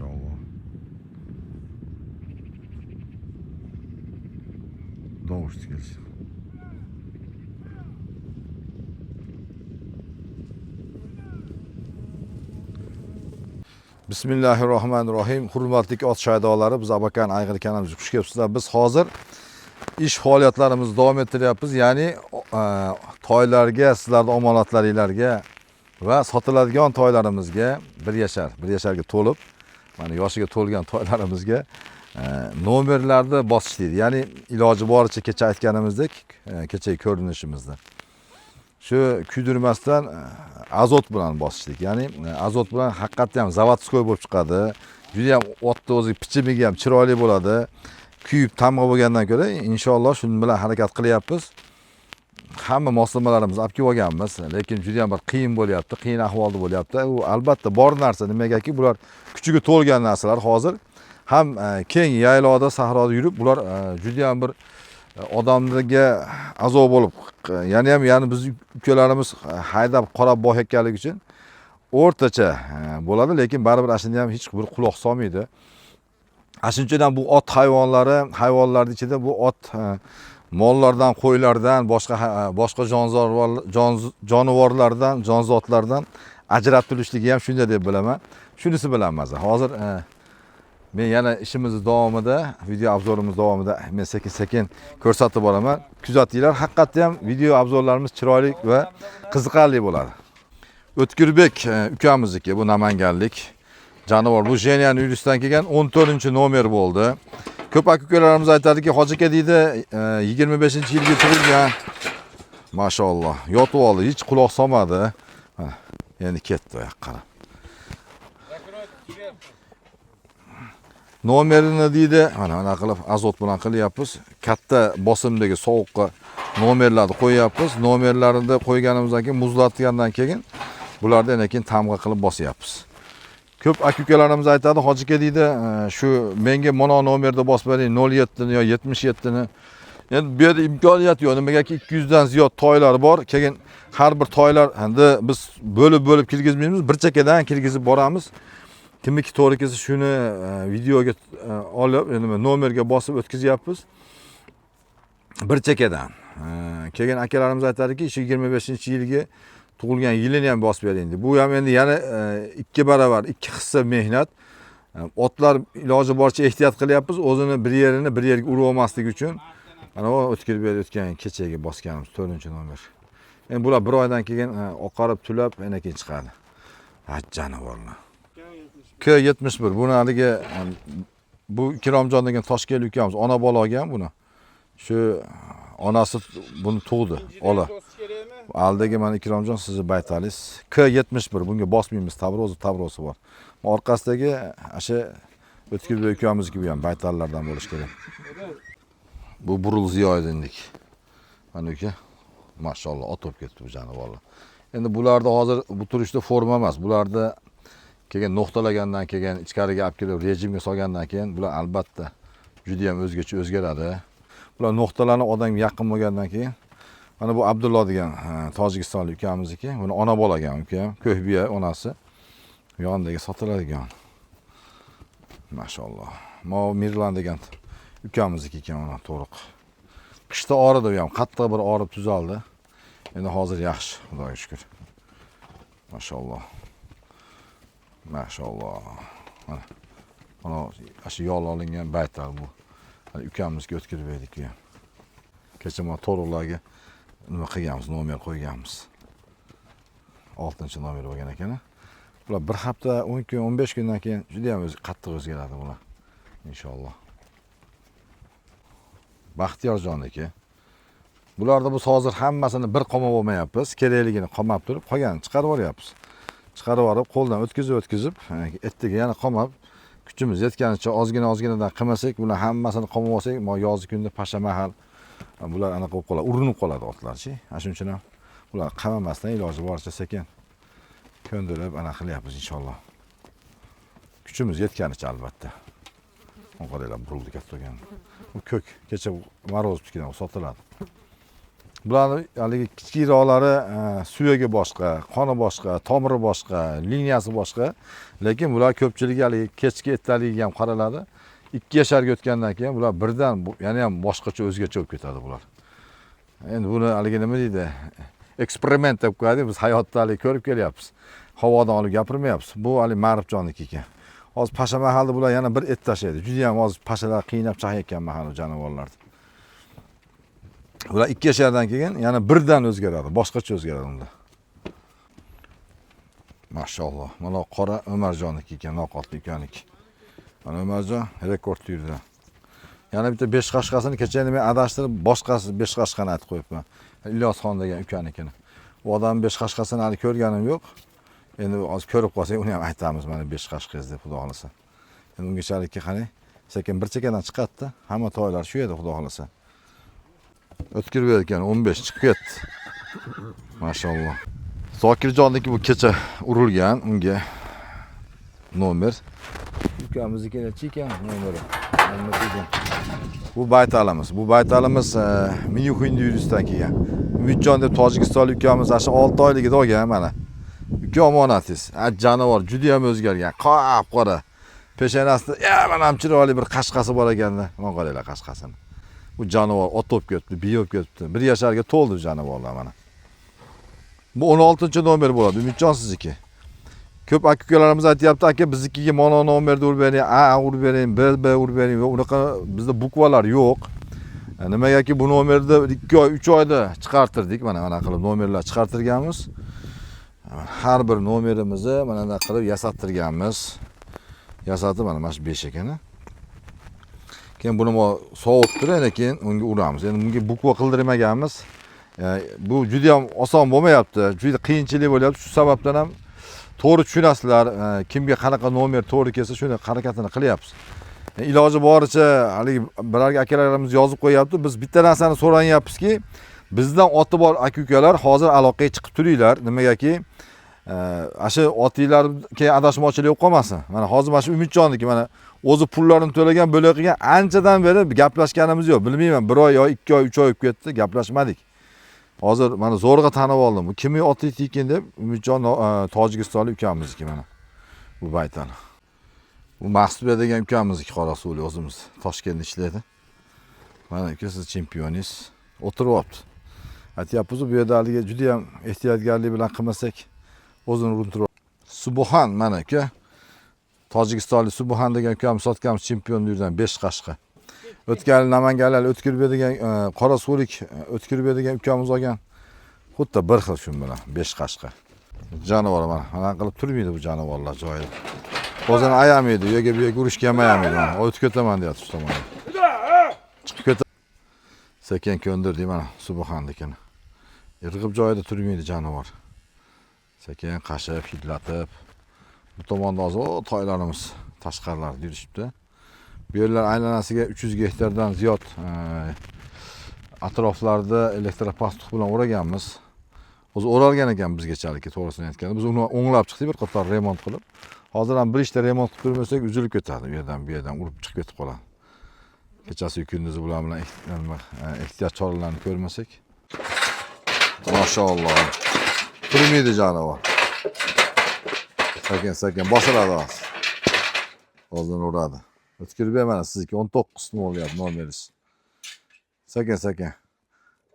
Maşallah. Doğuş gelsin. Bismillahirrahmanirrahim. Hurmatli ot shaydolari, biz Abakan ayg'ir kanalimiz xush kelibsizlar. Biz hozir ish faoliyatlarimizni davom ettiryapmiz. Ya'ni toylarga, sizlarning omonatlaringlarga va sotiladigan toylarimizga 1 yasharga to'lib, mana yoshiga to'lgan toylarimizga nomerlarni bosish deydi. Ya'ni iloji boricha kecha aytganimizdek, kechagi ko'rinishimizda shu kuydirmasdan azot bilan bosishdik. Ya'ni azot bilan haqiqatdan ham zavodskoy bo'lib chiqadi. Juda ham otni o'zi pichimiga ham chiroyli bo'ladi. Kuyib tamg'a bo'lgandan ko'ra inshaalloh shuning bilan harakat qilyapmiz. Hamma moslamalarimizni olib kelib olganmiz, lekin juda ham bir qiyin bo'lyapti, qiyin ahvolda bo'lyapti. U albatta bor narsa, nimagaki bular kuchiga to'lgan narsalar. Hozir ham keng yayloqda, sahroda yurib, bular juda ham bir odamlarga azob bo'lib, yani biz ukalarimiz haydab qarab boqayotganligi uchun o'rtacha bo'ladi, lekin baribir ashunda ham hech bir quloq solmaydi. Shunchaki ham bu ot hayvonlarning ichida bu ot mollardan, qo'ylardan, boshqa jonivorlardan, jonzotlardan ajratib turishligi ham shunday deb bilaman. Shunisi bilan maza. Hozir men yana ishimiz davomida, video obzorimiz davomida men sekin-sekin ko'rsatib boraman. Kuzatinglar, haqiqatda ham video obzorlarimiz chiroyli va qiziqarli bo'ladi. O'tkirbek ukamizniki, bu namanganlik jonivor. Bu Jeniyan Yuristdan kelgan 14-nomer bo'ldi. Ko'p aka-ukalarimiz aytadiki, Hoji aka deydi, 25-yilga tug'ilgan. Maşallah, yotib oldi, hech quloq solmadi. Mana, endi ketdi qarab. Nomerini deydi, mana qilib azot bilan qilyapmiz. Katta bosimdagi sovuqqa nomerlarni qo'yapmiz. Nomerlarini qo'yganimizdan keyin muzlatgandan keyin bularni yana keyin tamg'a qilib bosyapmiz. Ko'p aka-ukalarimiz aytadi, Hoji aka deydi, shu menga mana nomerda bosib bering, 07 ni yo 77 ni. Endi bu yerda imkoniyat yo'q. Nimagaki 200 dan ziyod toylar bor. Keyin har bir toylar endi biz bo'lib kirgizmaymiz, bir chekkadan kirgizib boramiz. Kimiki to'g'ri kelsa shuni videoga olib, nomerga bosib o'tkazyapmiz. Bir chekkadan. Keyin akalarimiz aytadiki, shu 25-yilga tug'ilgan yilini ham bosib bering deb. Bu ham endi yana 2 barobar, 2 hissa mehnat. Otlar iloji boricha ehtiyot qilyapmiz, o'zini bir yerga urib olmasligi uchun. Mana o o'tkirib o'tgan kechagi bosganimiz 4-nomer. Endi bular bir oydan keyin oqarib, tulab, yana keyin chiqadi. Jonivorlar. K71 buni haligi bu Ikromjon degan Toshkent ukamiz ona bola olgan buni. Shu onasi buni tug'di, ola. Aldagi mana Ikromjon sizni baytalingiz. K71 bunga bosmaymiz, tabrosi bor. Orqasidagi o'sha O'tkirboy ukamizniki bu ham baytallardan bo'lish kerak. Bu Burul Ziyoidinlik. Mana uka, maşallah otib ketdi bu jonivorlar. Endi bularda hozir bu turishda forma emas. Bularda keyin nuqtalagandan keyin ichkariga olib kelib rejimga solgandan keyin bular albatta juda ham o'zgacha o'zgaradi. Bular nuqtalarni odamga yaqin bo'lgandan keyin mana bu Abdulloh degan Tojikistonlik ukamizniki, buni ona bolagan uka, Ko'hbiya onasi yonidagi sotiladigan. Maşallah. Mo Mirlan degan ukamizniki ekan, ona to'liq. Qishda oridi u ham, qattiq bir orib tuzaldi. Endi hozir yaxshi, Xudoga shukr. Maşallah. Maşallah. Mana shu yol olingan baytal bu. Hani ukamizga o'tkirib edik bu ham. Kecha mana to'liqlarga nima qilganmiz, nomer qo'yganmiz. 6-nomer bo'lgan ekan. Bular bir hafta, 10 kun, 15 kundan keyin juda ham qattiq o'zgaradi bular. Inshaalloh. Baxtiyorjonniki. Bularda biz hozir hammasini bir qomab olmayapmiz. Kerakligini qomab turib, qolganini chiqarib yuboryapmiz. Chiqarib olib, qo'ldan o'tkazib, etdiga yana qomab, kuchimiz yetganicha ozginadan qilmasak, bular hammasini qomab olsak, yoz kunda pasha mahal bular anaqa bo'lib qoladi, urinib qoladi otlarchi. Shuning uchun ham bular qamamasdan iloji boricha sekin ko'ndirib qilyapmiz inshaalloh. Kuchimiz yetganicha albatta. Onqadaylar burildi katta bo'lgan. Bu ko'k kecha moroz tutgan sotiladi. Bularni haligi kichikroqlari suyagi boshqa, qoni boshqa, tomiri boshqa, liniyasi boshqa. Lekin bular ko'pchiligi haligi kechki etaligiga ham qaraladi. 2 yasharga o'tgandan keyin bular birdan yana ham boshqacha o'zgacha bo'lib ketadi bular. Endi buni haligi nima deydi? Eksperiment deb qo'yadi. Biz hayotda haligi ko'rib kelyapmiz. Havodan olib gapirmayapmiz. Bu haligi Ma'rifjonniki ekan. Hozir pasha mahalda bular yana bir et tashlaydi. Juda ham hozir pashalar qiynab chaqayotgan mahal jonivorlar. Bular 2 yashardan keyin yana birdan o'zgaradi, boshqacha o'zgaradi unda. Mashalloh. Mana qora Umarjonniki ekan, noqotli ekaniki. Mana Umarjon rekord yurdi. Yana bitta 5 qashqasini kecha men adashtirib boshqasi 5 qashqani aytib qo'yibman. Ilyosxon degan ukanikini. U odam 5 qashqasini hali ko'rganim yo'q. Endi hozir ko'rib qolsak, uni ham aytamiz, mana 5 qashqangiz deb xudo xolasa. Endi ungachalikka qarang, sekin bir chekkadan chiqadi-da, hamma toylar shu yerda xudo xolasa. O'tkir bergan 15 chiqib ketdi. Mashalloh. Zokirjonniki bu kecha urilgan, unga nomer. Ukamizniki necha ekan nomeri? Bu baytalimiz. Bu baytalimiz Myunxen-Yuristdan kelgan. Umidjon deb Tojikistonlik ukamiz asha 6 oyligida olgan mana. Uka omonatingiz. Jonivor juda ham o'zgargan. Qop-qora. Peshonasida mana chiroyli bir qashqasi bor ekanda. Mana qaranglar qashqasini. Bu jonivor otib ketdi, biyib ketdi. 1 yasharga to'ldi jonivorlar mana. Bu 16-nomer bo'ladi. Umidjon sizniki. Ko'p aka-ukalarimiz aytayapti, aka biznikiga mana nomerni urib bering, urib bering, B urib bering. Unaqa bizda bukvalar yo'q. Nimagaki bu nomerni 2 oy, 3 oyda chiqartirdik. Mana qilib nomerlar chiqartirganmiz. Har bir nomerimizni mana bunday qilib yasattirganmiz. Yasatib mana shu 5 ekan. Keyin buni sovutib turib, keyin unga uramiz. Endi bunga bukva qildirmaganmiz. Bu juda ham oson bo'lmayapti. Juda qiyinchilik bo'lyapti. Shu sababdan ham to'g'ri tushunasizlar. Kimga qanaqa nomer to'g'ri kelsa, shuni harakatini qilyapmiz. Iloji boricha haligi birarga akalarimiz yozib qo'yapti. Biz bitta narsani so'ranyapmizki, bizdan oti bor aka-ukalar hozir aloqaga chiqib turinglar. Nimagaki, asha otinglar keyin adashmovchilik bo'lib qolmasin. Mana hozir mana shu Umidjonniki mana o'zi pullarini to'lagan, bo'lak qilgan anchadan beri gaplashganimiz yo'q. Bilmayman, 1 oy yo 2 oy, 3 oy o'tib ketdi, gaplashmadik. Hozir mana zo'rg'a tanib oldim. Bu kimning oti ekan deb Umidjon Tojikistonlik ukamizniki mana. Bu baytani. Bu Maqsudbek degan ukamizniki Qorasuvli o'zimiz Toshkentda ishlaydi. Mana aka siz chempioningiz o'tiryapti. Aytyapmiz, bu yerda haliga juda ham ehtiyotkorlik bilan qilmasak o'zini urintirib. Subhan mana aka. Tojikistonlik Subhan degan ukamiz sotganmiz chempionlikdan 5 qashqa. O'tgan Namanganlar O'tkirbek degan Qorasuvlik O'tkirbek degan ukamiz olgan. Xuddi bir xil shu bilan 5 qashqa. Jonivor mana qilib turmaydi bu jonivorlar joyida. O'zini ayamaydi, u yerga bu yerga urishga ham ayamaydi. O'tib ketaman deyapti shu tomonga. Chiqib ketadi. Sekin ko'ndirdi mana Subhan degan. Irg'ib joyida turmaydi jonivor. Sekin qashib, hidlatib. Bu tomonda hozir toylarimiz tashqarilarda yurishibdi. Bu yerlar aylanasiga 300 gektardan ziyod atroflarda elektropastuq bilan o'raganmiz. O'zi o'ralgan ekan bizgachalikka to'g'risini aytganda. Biz uni o'nglab chiqdik bir qator remont qilib. Hozir ham bir ishda remont qilib turmasak uzilib ketadi. Bu yerdan urib chiqib ketib qoladi. Kechasi kunduzi bular bilan ehtiyot choralarini ko'rmasak. Mashalloh. Turmaydi jonivor. Sekin bosiladi hozir. O'zini uradi. O'tkirib mana sizniki 19 bo'lyapti nomeringiz. Sekin.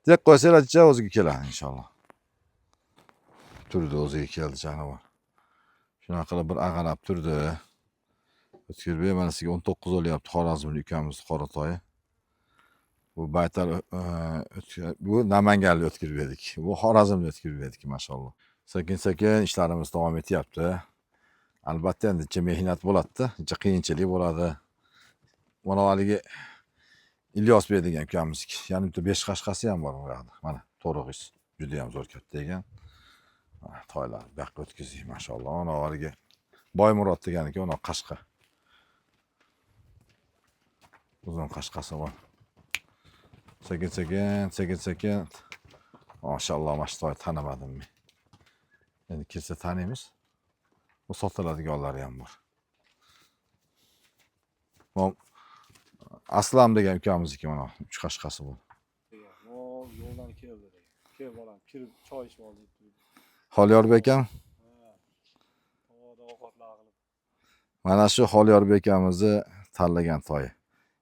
Tek qo'ysanglar o'ziga keladi inshaalloh. Turdi, o'ziga keldi jonivor. Shunaqa qilib bir ag'anab turdi. O'tkirib mana sizga 19 bo'lyapti Xorazmlik ukamiz Qoratoyi. Bu baytal bu Namanganlik O'tkirbedik. Bu Xorazmlik O'tkirbedik mashalloh. Sekin ishlarimiz davom etyapti. Albatta endi mehnat bo'ladi-da, qiyinchilik bo'ladi. Mana haligi Ilyosbek degan ukamizniki. Yana bitta 5 qashqasi ham bor bu yerda. Mana to'rig'ingiz juda ham zo'r katta ekan. Toylar buyoqqa o'tkazdik mashalloh. Mana haligi Boymurod deganiki, ona qashqa. Uzun qashqasi bor. Sekin. Mashalloh, mashtoy tanimadim men. Endi kelsa taniymiz. Bu sotiladiganlari ham bor. Aslam degan ukamizniki mana 3 qashqasi bor. Yo'ldan keldi. Kel bolam, kirib choy ichib oldik. Xolyorbek akam. Tovoqda ovqatlar qilib. Mana shu Xolyorbek akamizni tanlagan toyi.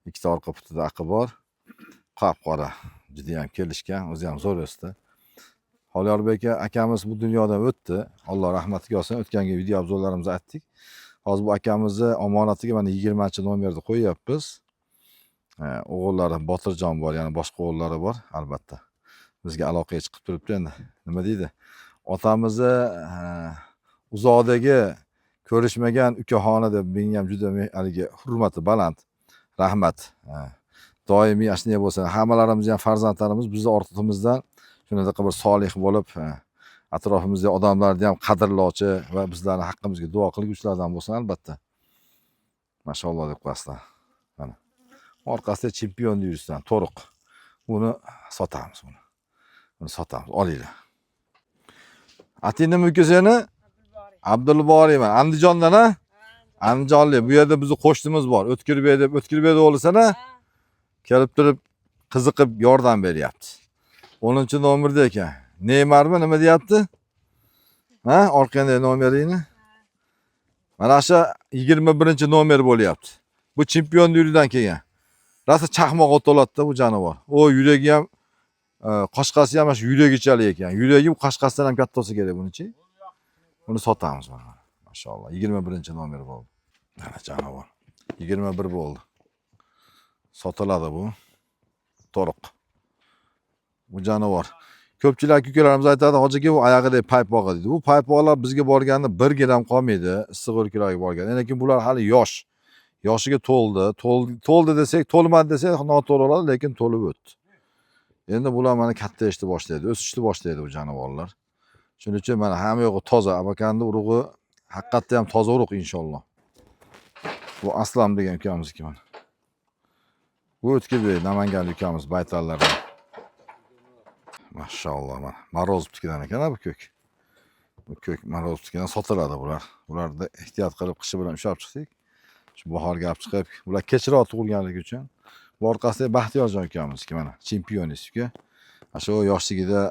Ikkita orqa putida aqi bor. Qop-qora. Juda ham kelishgan, o'zi ham zo'r o'sdi. Xolyorbek akamiz bu dunyodan o'tdi. Alloh rahmatiga olsin. O'tgangi video obzorlarimizda aytdik. Hozir bu akamizni omonatiga mana 20-nomerni qo'yyapmiz. O'g'illari Botirjon bor, ya'ni boshqa o'g'illari bor, albatta. Bizga aloqaga chiqib turibdi endi. Nima deydi? Otamizni uzoqdagi ko'rishmagan ukaxoni deb menga ham juda haligi hurmati baland. Rahmat. Doimiy ashunday bo'lsin. Hammalarimiz ham farzandlarimiz bizning ortimizdan shunaqa bir solih bo'lib, atrofimizda odamlarni ham qadrlovchi va bizlarning haqqimizga duo qilguvchilardan bo'lsin albatta. Mashalloh deb qo'yasizlar. Mana. Orqasida chempion yurishdan to'riq. Buni sotamiz buni. Buni sotamiz. Olinglar. Ating nima uka seni? Abdulboriyman. Andijondan a? Andijonlik. Bu yerda bizning qo'shnimiz bor. O'tkirbek deb, O'tkirbek o'g'lisana. Kelib turib qiziqib yordam beryapti. 10-nomerda ekan. Neymarmi nima deyapti? Ha, orqangdagi nomeringni. Mana shu 21-nomer bo'lyapti. Bu chempion yuridan kelgan. Rosa chaqmoq o'toladi bu jonivor. O yuragi ham qoshqasi ham shu yuragichalik ekan. Yuragi bu qoshqasidan ham katta bo'lsa kerak bunichi. Buni sotamiz mana. Mashalloh 21-nomer bo'ldi. Mana jonivor. 21 bo'ldi. Sotiladi bu. To'riq. Bu jonivor. Ko'pchilik ukalarimiz aytadi, hojiga bu oyog'idagi paypoq deydi. Bu paypoqlar bizga borganda 1 gram qolmaydi, issiq o'lkalarga borgan. Lekin bular hali yosh. Yoshiga to'ldi. To'ldi desak, to'lmadi desak noto'g'ri bo'ladi, lekin to'lib o'tdi. Endi bular mana katta ishni boshlaydi, o'sishni boshlaydi bu jonivorlar. Shuning uchun mana hamma yo'g'i toza, abakandi urug'i haqiqatda ham toza urug' inshaalloh. Bu Aslam degan ukamizniki mana. Bu O'tkirбек Namanganlik ukamiz baytallardan. Mashalloh mana. Marozovnikidan ekan bu ko'k. Bu ko'k Marozovnikidan sotiladi bular. Bularni ehtiyot qilib qishi bilan ushlab chiqdik. Shu bahorga olib chiqib, bular kechroq tug'ilganligi uchun. Bu orqasida Baxtiyorjon ukamizniki mana, chempion uka. Shu yoshligida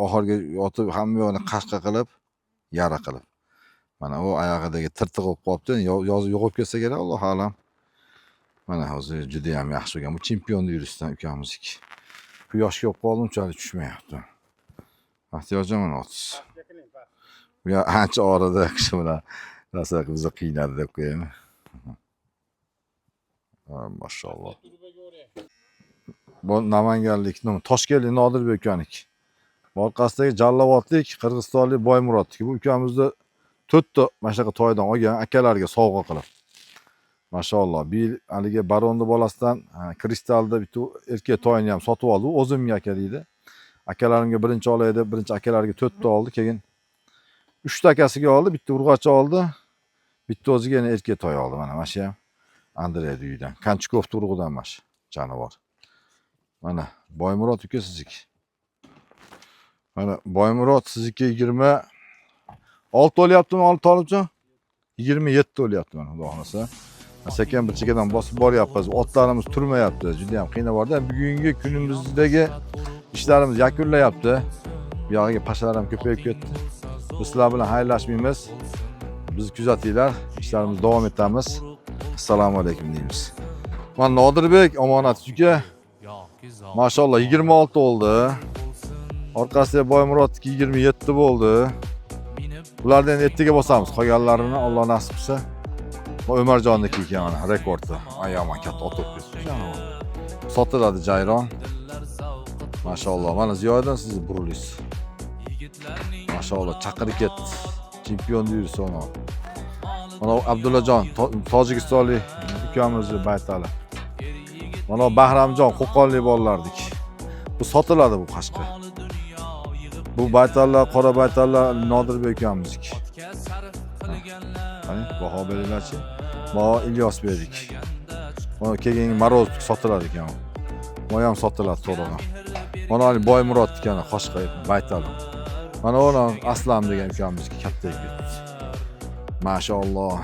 oxirgi yotib hamma yo'qni qashqa qilib, yara qilib. Mana u oyog'idagi tirtiq bo'lib qolibdi. Yozib yo'qib ketsa kerak, Alloh alam. Mana hozir juda ham yaxshi bo'lgan. Bu chempion yurishdan ukamizniki. Bu yoshga olib qoldim, unchalik tushmayapti. Baxtiyorjon mana otiz. Bu ya ancha orada kishi bilan rosa bizni qiynadi deb qo'yaymi. Mashalloh. Bu Namanganlik, Toshkentlik Nodirbek ukaniki. Orqasidagi Jallavodlik Qirg'izistonlik Boymurodniki. Bu ukamizni 4 ta mana shunaqa toydan olgan akalarga sovg'a qilib. Mashalloh. Bu yil haligi baronni bolasidan kristalda bitta erkak toyini ham sotib oldi. U o'zimga aka deydi. Akalarimga birinchi olay deb, birinchi akalarga 4 ta oldi, keyin 3 ta akasiga oldi, bitta urg'achi oldi. Bitta o'ziga yana erkak toy oldi. Mana shu ham Andrey uyidan. Kanchikov turg'idan mash jonivor. Mana Boymurod uka sizniki. Mana Boymurod sizniki 26 o'lyaptimi, Tolibjon? 27 o'lyapti mana, xudo xolasa. Sekin bir chekadan bosib boryapmiz. Otlarimiz turmayapti. Juda ham qiynayapti. Bugungi kunimizdagi ishlarimiz yakunlayapti. Bu yog'iga pashalar ham ko'payib ketdi. Biz sizlar bilan xayrlashmaymiz. Bizni kuzatinglar. Ishlarimizni davom etamiz. Assalomu alaykum deymiz. Mana Nodirbek omonat uka. Mashalloh 26 oldi. Orqasiga Boymurodniki 27 bo'ldi. Bularni endi ertaga bosamiz. Qolganlarini Alloh nasib qilsa. Bu Umarjonniki ekan mana rekordda. Ayyoman katta ot o'tdi. Sotiladi jayron. Mashalloh. Mana Ziyodan sizni burulingiz. Mashalloh chaqirib ketdi. Chempion yurisi ona. Mana Abdullajon Tojikistonlik ukamizni baytali. Mana Bahramjon Qo'qonlik bolalardik. Bu sotiladi bu qashqa. Bu baytallar, qora baytallar Nodirbek ukamizniki. Qani baho beringlarchi. Baho Ilyos berdik. Mana keyin Marozovnik sotiladi ekan. Bu ham sotiladi to'g'ri. Mana Boymurod ekan, qashqa baytali. Mana ona Aslam degan ukamizniki katta yigit. Mashalloh.